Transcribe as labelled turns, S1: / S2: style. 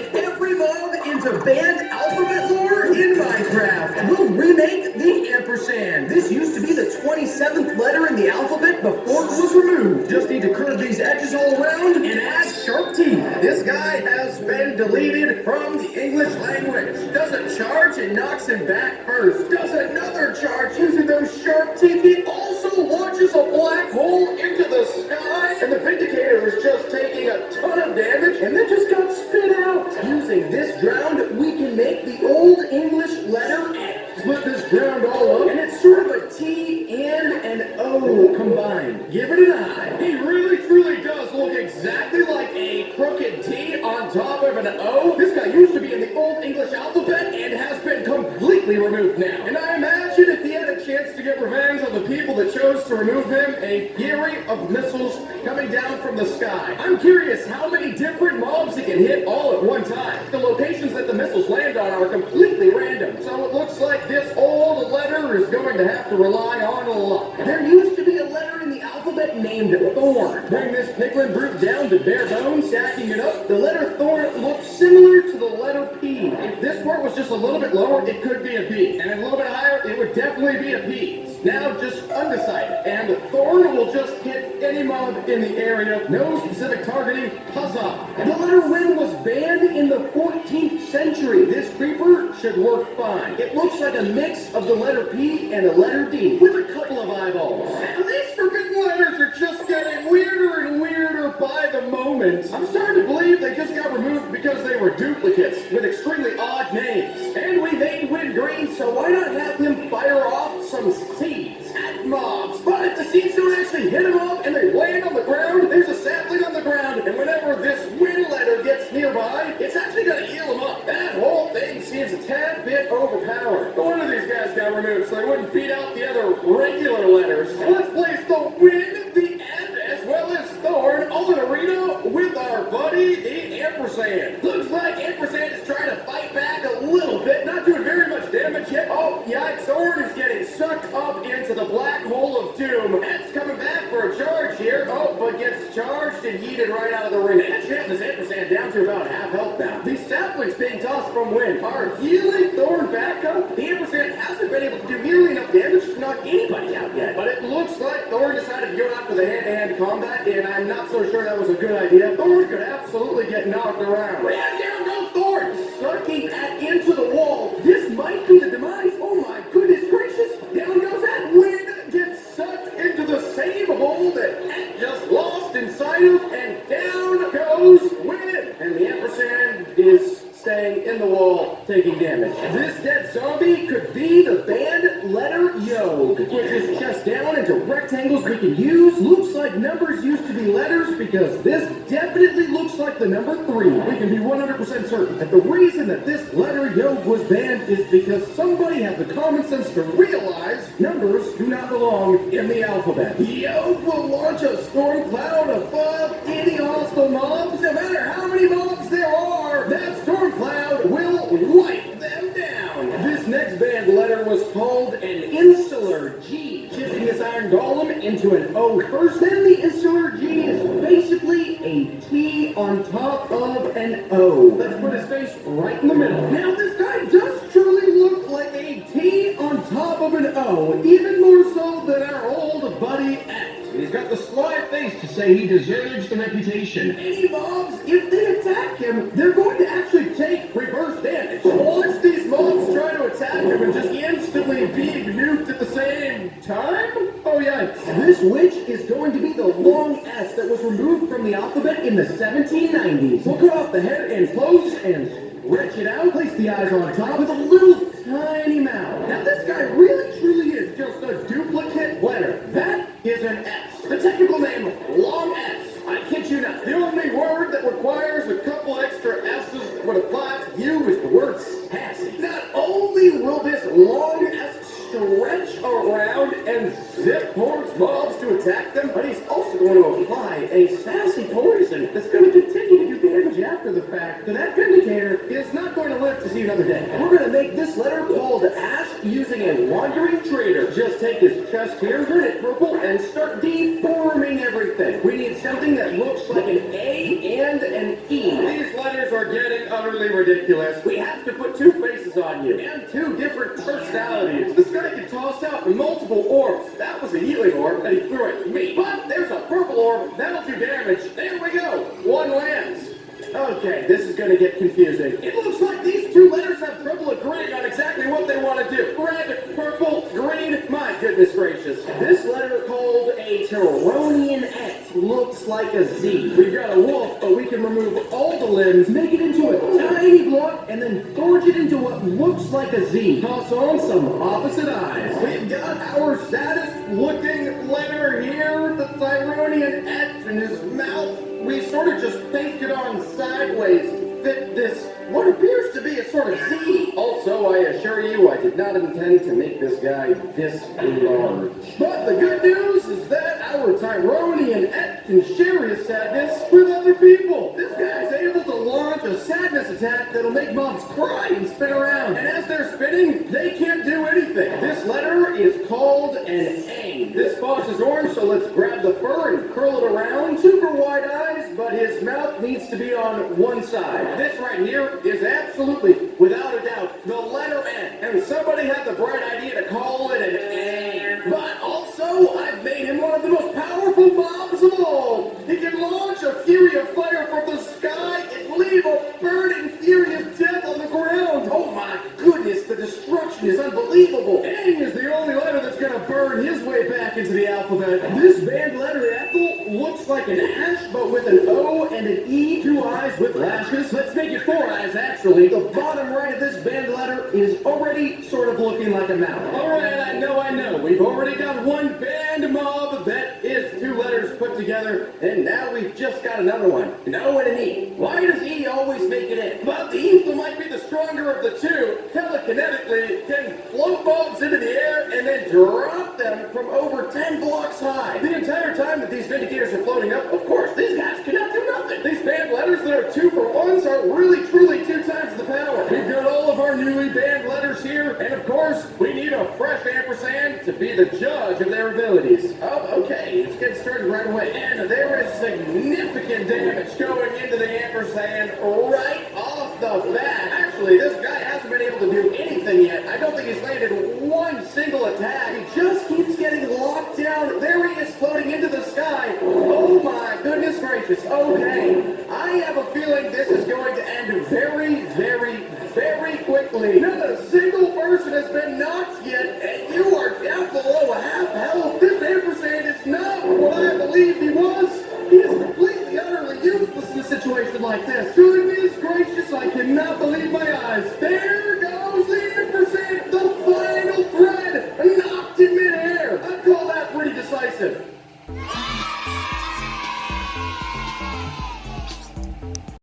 S1: make every mob into banned alphabet lore in Minecraft. We'll remake the ampersand. This used to be the 27th letter in the alphabet before it was removed. Just need to curve these edges all around and add sharp teeth. This guy has been deleted from the English language. Does a charge and knocks him back first. Does another charge using those sharp teeth. He also launches a black hole into the sky. And the Vindicator is just taking a ton of damage and then just got spit out. Using this ground, we can make the old English letter X. Split this ground all up, and it's sort of a T and an O combined. Give it an eye. He really truly does look exactly like a crooked T on top of an O. This guy used to be in the old English alphabet and has been completely removed now. And I imagine if he had a chance to get revenge on the people that chose to remove him, a fury of missiles coming down from the sky. I'm curious how many different mobs he can hit all at one time. The locations that the missiles land on are completely random, so it looks like this old letter is going to have to rely on a lot. There used to be a letter in the alphabet named Thorn. Bring this piglin brute down to bare bones, stacking it up. The letter Thorn looks similar to the letter P. If this part was just a little bit lower, it could be a B. And a little bit higher, it would definitely be a P. Now just undecided. And Thorn will just hit any mob in the area. No specific targeting. Huzzah. The letter Win was banned in the 14th century. This creeper should work fine. It looks like a mix of the letter P and the letter D with a couple of eyeballs. And these forbidden letters are just getting weirder and weirder by the moment. I'm starting to believe they just got removed because they were duplicates with extremely odd names. And we made Win green, so why not have him fire off some seeds at mobs? But if the seeds don't actually hit them up and they land on the ground, there's a sapling on the ground, and whenever this Win letter gets nearby, it's actually going to heal them up. That whole thing seems a tad bit overpowered. No wonder these guys got removed, so they wouldn't beat out the other regular letters. Let's place the Win, the N, as well as Thorn all in arena with our buddy, the ampersand. Looks like ampersand is trying to fight back a little bit, not doing very much damage yet. Oh, yikes, Thorn is getting sucked up into the black hole of doom. Ed's coming back for a charge here. Oh, but gets charged and yeeted right out of the ring. Ed shutting this ampersand down to about half health now. These saplings being tossed from Win are healing Thorn back up. The ampersand hasn't been able to do nearly enough damage to knock anybody out yet. But it looks like Thorn decided to go out for the hand-to-hand combat, and I'm not so sure that was a good idea. Thorn could absolutely get knocked around. And down goes Thorn, sucking into the wall. This might be the demise. Oh my goodness gracious. Down goes that Win, gets sucked into the same hole that Ed just lost inside of, and down goes Win. And the ampersand is staying in the wall, taking damage. This dead zombie could be the banned letter Yod, which is chest down into rectangles we can use. Looks like numbers used to be letters because this definitely looks like the number 3. We can be 100% certain that the reason that this letter Yod was banned is because somebody had the common sense to realize numbers do not belong in the alphabet. Yod will launch a storm cloud above any hostile mobs. No matter how many mobs there are, that storm cloud will wipe them down. This next banned letter was called an insular G. Shifting this iron golem into an O first, then the insular G is basically a T on top of an O. Let's put his face right in the middle. Now this guy does truly look like a T on top of an O, even more so than our old buddy X. He's got the sly face to say he deserves the reputation. Any mobs, if they attack him, they're going to actually take reverse damage. Watch these mobs try to attack him and just instantly be nuked at the same time? Oh yikes. This witch is going to be the long S that was removed from the alphabet in the 1790s. We'll cut off the head and close and stretch it out. Place the eyes on top with a little tiny mouth. Now this guy really truly is just a duplicate letter. That is an S. The technical name, long S. I kid you not. The only word that requires a couple extra S's that would apply to you is the word sassy. Not only will this long S stretch around and zip towards mobs to attack them, but he's also going to apply a sassy poison that's going to continue to do damage after the fact. So that Vindicator is not going to live to see another day. We're going to make this letter called Ash using a wandering trader. Just take his chest here, turn it purple, and start deforming everything. We need something that looks like an A and an E. These letters are are getting utterly ridiculous. We have to put two faces on you and two different personalities. This guy can toss out multiple orbs. That was a healing orb, and he threw it at me. But there's a purple orb. That'll do damage. There we go. One lands. Okay, this is going to get confusing. It looks like these two letters have trouble agreeing on exactly what they want to do. Red, purple, green. My goodness gracious. This letter called a Terronian X looks like a Z. We've got a wolf, but we can remove all the limbs, make it into a tiny block, and then forge it into what looks like a Z. Toss on some opposite eyes. We've got our saddest looking letter here, the Tyronian X in his mouth. We sort of just pasted on sideways to fit this, what appears to be a sort of Z. Also, I assure you, I did not intend to make this guy this large. But the good news is that our Tyronian X can share his sadness with other people. This guy's able to launch a sadness attack that'll make mobs cry and spin around. And as they're spinning, they can't do anything. This letter is called an A. This boss is orange, so let's grab the fur and curl it around. Super wide eyes, but his mouth needs to be on one side. This right here is absolutely, without a doubt, the letter N. And somebody had the bright idea to call it an A. But also, I've made him one of the most powerful mobs of all. He can launch a fury of fire from the sky and leave a burning fury of death on the ground. Oh my goodness, the destruction is unbelievable. N is the only letter that's gonna burn his way back into the alphabet. This band letter Ethel looks like an ash, but with an O and an E, two eyes with lashes. Let's make it four eyes, actually. The bottom right of this band letter is already sort of looking like a mouth. All right, I know. We've already got one band mob that is two letters put together, and now we've just got another one. An O and an E. Why does E always make it in? But the E might be the stronger of the two. Telekinetically, can float mobs into the air and then drop them from over 10 blocks high. The entire time that these Vindicators are floating up, of course, these guys cannot do nothing. These banned letters that are 2 for 1s are really, truly 2 times the power. We've got all of our newly banned letters here, and of course, we need a fresh ampersand to be the judge of their abilities. Oh, okay, let's get started right away. And there is significant damage going into the ampersand right off the bat. Actually, this guy hasn't been able to do anything yet. I don't think he's landed one single attack. He just keeps getting locked down. There he is floating into the sky. Oh my goodness gracious. Okay, I have a feeling this is going to end very, very, very quickly. Not a single person has been knocked yet, and you are down below a half health. This ampersand is not what I believed he was. He is completely, utterly useless in a situation like this. Goodness gracious, I cannot believe my eyes.